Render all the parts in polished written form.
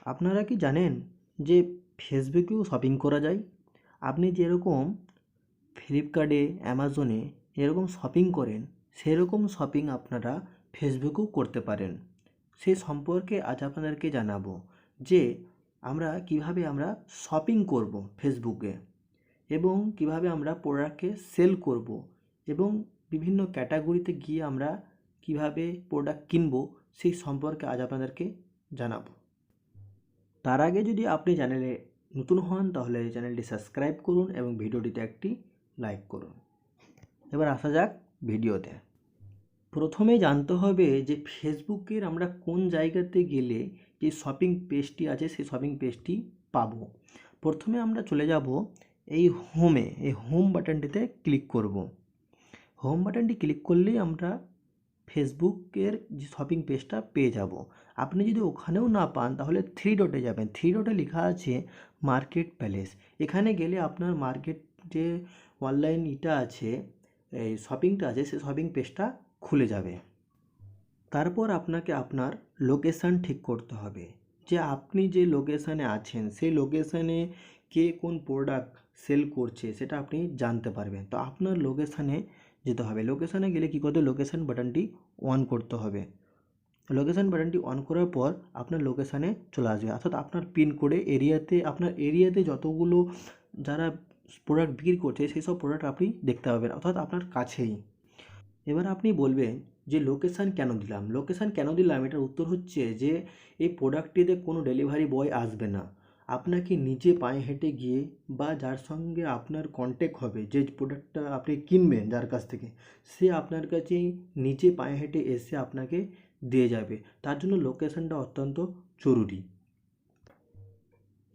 আপনারা কি জানেন যে ফেসবুকেও শপিং করা যায়? আপনি যেরকম ফ্লিপকার্টে, অ্যামাজনে এরকম শপিং করেন, সেরকম শপিং আপনারা ফেসবুকেও করতে পারেন। সেই সম্পর্কে আজ আপনাদেরকে জানাবো যে আমরা কিভাবে শপিং করব ফেসবুকে এবং কিভাবে আমরা প্রোডাক্টকে সেল করব এবং বিভিন্ন ক্যাটাগরিতে গিয়ে আমরা কিভাবে প্রোডাক্ট কিনবো সেই সম্পর্কে আজ আপনাদেরকে জানাবো। তার আগে যদি আপনি চ্যানেলে নতুন হন তাহলে চ্যানেলটি সাবস্ক্রাইব করুন এবং ভিডিওটিতে একটি লাইক করুন। এবার আসা যাক ভিডিওতে। প্রথমে জানতে হবে যে ফেসবুকের আমরা কোন জায়গাতে গেলে যে শপিং পেজটি আছে সেই শপিং পেজটি পাবো। প্রথমে আমরা চলে যাব এই হোম বাটনটিতে ক্লিক করব। হোম বাটনটি ক্লিক করলেই আমরা ফেসবুকের যে শপিং পেজটা পেয়ে যাব। আপনি যদি ওখানেও না পান তাহলে থ্রি ডটে যাবেন। থ্রি ডটে লেখা আছে মার্কেট প্লেস। এখানে গেলে আপনার মার্কেট যে অনলাইন আছে, এই শপিংটা আছে, সেই শপিং পেজটা খুলে যাবে। তারপর আপনাকে আপনার লোকেশান ঠিক করতে হবে যে আপনি যে লোকেশানে আছেন সেই লোকেশানে কে কোন প্রোডাক্ট সেল করছে সেটা আপনি জানতে পারবেন। তো আপনার লোকেশানে যেতে হবে। লোকেশানে গেলে কী করতে হবে, লোকেশান বাটনটি অন করতে হবে। লোকেশান বাটনটি অন করার পর আপনার লোকেশানে চলে আসবে, অর্থাৎ আপনার পিনকোডে আপনার এরিয়াতে যতগুলো যারা প্রোডাক্ট বিক্রি করছে সেই সব প্রোডাক্ট আপনি দেখতে পাবেন, অর্থাৎ আপনার কাছেই। এবার আপনি বলবেন যে লোকেশান কেন দিলাম? লোকেশান কেন দিলাম এটার উত্তর হচ্ছে যে এই প্রোডাক্টটিতে কোনো ডেলিভারি বয় আসবে না। আপনাকে নিজে পায়ে হেঁটে গিয়ে বা যার সঙ্গে আপনার কন্ট্যাক্ট হবে, যে প্রোডাক্টটা আপনি কিনবেন যার কাছ থেকে, সে আপনার কাছেই নিজে পায়ে হেঁটে এসে আপনাকে দিয়ে যাবে। তার জন্য লোকেশানটা অত্যন্ত জরুরি।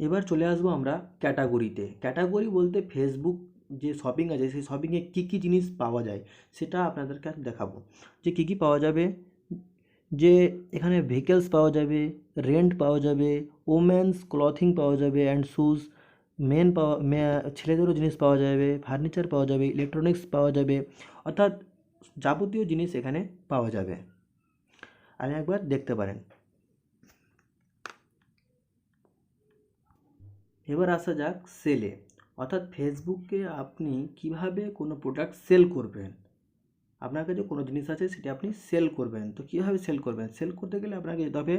এবার চলে আসবো আমরা ক্যাটাগরিতে। ক্যাটাগরি বলতে ফেসবুক যে শপিং আছে সেই শপিংয়ে কী কী জিনিস পাওয়া যায় সেটা আপনাদেরকে আজ দেখাবো। যে কী কী পাওয়া যাবে, যে এখানে ভেহিকেলস পাওয়া যাবে, রেন্ট পাওয়া যাবে, ওমেন্স ক্লথিং পাওয়া যাবে অ্যান্ড শুজ, ছেলেদেরও জিনিস পাওয়া যাবে, ফার্নিচার পাওয়া যাবে, ইলেকট্রনিক্স পাওয়া যাবে, অর্থাৎ যাবতীয় জিনিস এখানে পাওয়া যাবে। আপনি একবার দেখতে পারেন। এবার আসা যাক সেলে, অর্থাৎ ফেসবুকে আপনি কিভাবে কোনো প্রোডাক্ট সেল করবেন। আপনার কাছে কোনো জিনিস আছে সেটি আপনি সেল করবেন। তো কীভাবে সেল করবেন? সেল করতে গেলে আপনাকে যেতে হবে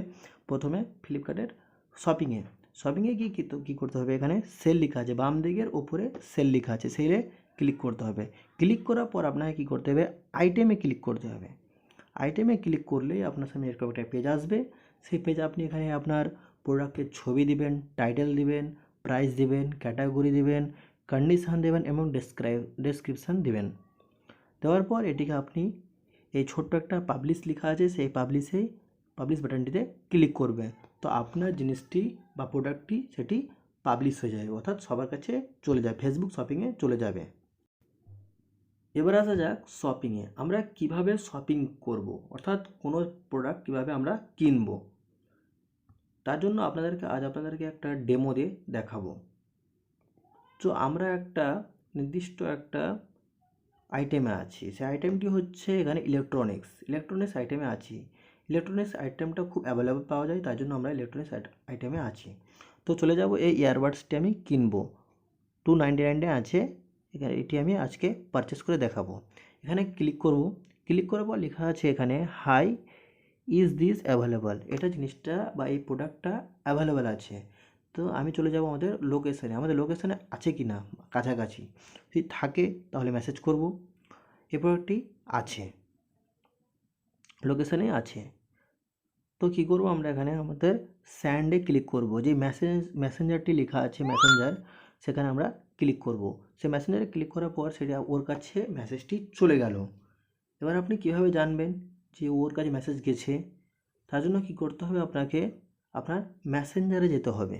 প্রথমে ফ্লিপকার্টের শপিংয়ে। শপিংয়ে গিয়ে কী করতে হবে, এখানে সেল লেখা আছে, বাম দিকের ওপরে সেল লেখা আছে, সেলে ক্লিক করতে হবে। ক্লিক করার পর আপনাকে কী করতে হবে, আইটেমে ক্লিক করতে হবে। আইটেমে ক্লিক করলেই আপনার সামনে এরকম একটা পেজ আসবে। সেই পেজে আপনি এখানে আপনার প্রোডাক্টের ছবি দিবেন, টাইটেল দিবেন, প্রাইস দিবেন, ক্যাটাগরি দিবেন, কন্ডিশন দেবেন এবং ডেসক্রিপশান দিবেন। দেওয়ার পর এটিকে আপনি এই ছোট্ট একটা পাবলিশ লেখা আছে সেই পাবলিশ বাটনটিতে ক্লিক করবেন। তো আপনার জিনিসটি বা প্রোডাক্টটি সেটি পাবলিশ হয়ে যাবে, অর্থাৎ সবার কাছে চলে যাবে, ফেসবুক শপিংয়ে চলে যাবে। এবার আসা যাক শপিংয়ে। আমরা কিভাবে শপিং করব, অর্থাৎ কোনো প্রোডাক্ট কিভাবে আমরা কিনব। তার জন্য আপনাদেরকে একটা ডেমো দিয়ে দেখাবো। তো আমরা একটা নির্দিষ্ট একটা আইটেমে আছি। সেই আইটেমটি হচ্ছে এখানে ইলেকট্রনিক্স আইটেমে আছি। ইলেকট্রনিক্স আইটেমটা খুব অ্যাভেলেবল পাওয়া যায়, তার জন্য আমরা ইলেকট্রনিক্স আইটেমে আছি। তো চলে যাব, এই ইয়ারবাডসটি আমি কিনবো, 299 আছে। এটি আমি আজকে পারচেস করে দেখাবো। এখানে ক্লিক করব। ক্লিক করার পর লেখা আছে এখানে হাই, ইজ দিস অ্যাভেলেবল, এটা জিনিসটা বা এই প্রোডাক্টটা অ্যাভেলেবল আছে। তো আমি চলে যাব আমাদের লোকেশানে আছে কি না কাছাকাছি। যদি থাকে তাহলে মেসেজ করব এই প্রোডাক্টটি আছে, লোকেশানে আছে। তো কী করব, আমরা এখানে আমাদের স্যান্ডে ক্লিক করব। যে মেসেঞ্জারটি লেখা আছে মেসেঞ্জার, সেখানে আমরা ক্লিক করব। সে মেসেঞ্জারে ক্লিক করার পর সেটা ওর কাছে মেসেজটি চলে গেল। এবার আপনি কীভাবে জানবেন যে ওর কাছে মেসেজ গেছে? তার জন্য কী করতে হবে, আপনাকে আপনার মেসেঞ্জারে যেতে হবে।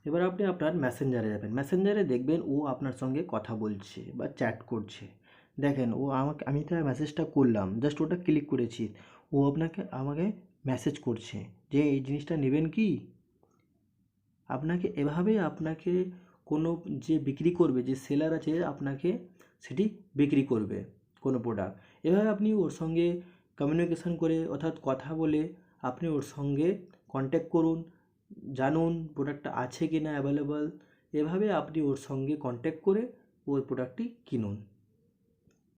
এবার আপনি আপনার মেসেঞ্জারে যাবেন। মেসেঞ্জারে দেখবেন ও আপনার সঙ্গে কথা বলছে বা চ্যাট করছে। দেখেন আমি তার মেসেজটা করলাম, জাস্ট ওটা ক্লিক করেছি, ও আমাকে মেসেজ করছে যে এই জিনিসটা নেবেন কি? আপনাকে কোনো যে বিক্রি করবে, যে সেলার আছে, আপনাকে সেটি বিক্রি করবে কোনো প্রোডাক্ট। এভাবে আপনি ওর সঙ্গে কমিউনিকেশন করে, অর্থাৎ কথা বলে আপনি ওর সঙ্গে কন্ট্যাক্ট করুন জানুন প্রোডাক্টটা আছে কি না অ্যাভেলেবল। এভাবে আপনি ওর সঙ্গে কন্ট্যাক্ট করে ওই প্রোডাক্টটি কিনুন।